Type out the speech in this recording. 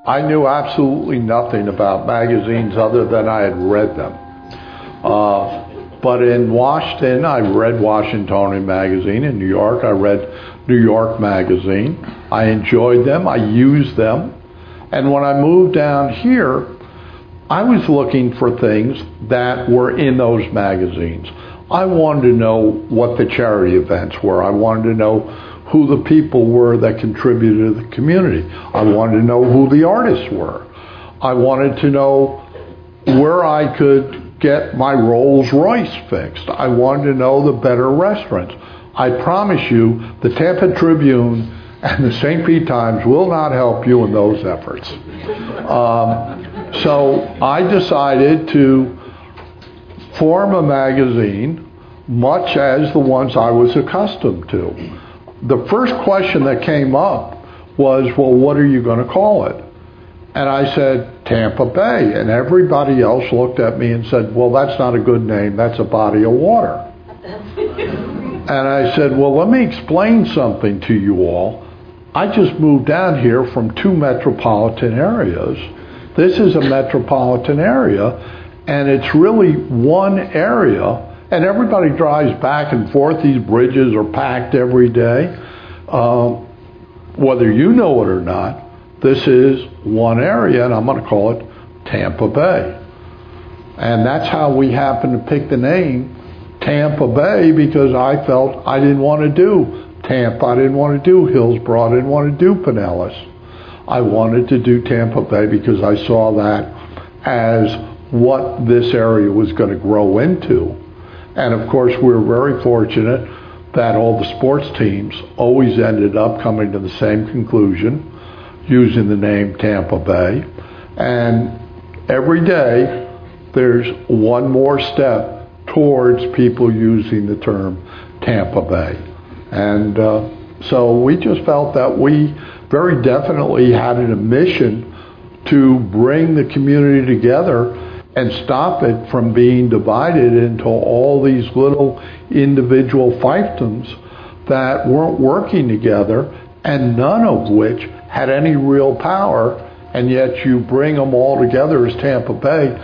I knew absolutely nothing about magazines other than I had read them. But in Washington, I read Washingtonian Magazine. In New York, I read New York Magazine. I enjoyed them. I used them. And when I moved down here, I was looking for things that were in those magazines. I wanted to know what the charity events were. I wanted to know who the people were that contributed to the community. I wanted to know who the artists were. I wanted to know where I could get my Rolls Royce fixed. I wanted to know the better restaurants. I promise you, the Tampa Tribune and the St. Pete Times will not help you in those efforts. So I decided to form a magazine much as the ones I was accustomed to. The first question that came up was, well, what are you going to call it? And I said, Tampa Bay. And everybody else looked at me and said, well, that's not a good name. That's a body of water. And I said, well, let me explain something to you all. I just moved down here from 2 metropolitan areas. This is a metropolitan area, and it's really one area. And everybody drives back and forth. These bridges are packed every day. Whether you know it or not, this is one area, and I'm going to call it Tampa Bay. And that's how we happened to pick the name Tampa Bay, because I felt I didn't want to do Tampa. I didn't want to do Hillsborough. I didn't want to do Pinellas. I wanted to do Tampa Bay because I saw that as what this area was going to grow into. And of course, we were very fortunate that all the sports teams always ended up coming to the same conclusion, using the name Tampa Bay. And every day, there's one more step towards people using the term Tampa Bay. And so we just felt that we very definitely had a mission to bring the community together and stop it from being divided into all these little individual fiefdoms that weren't working together, and none of which had any real power, and yet you bring them all together as Tampa Bay.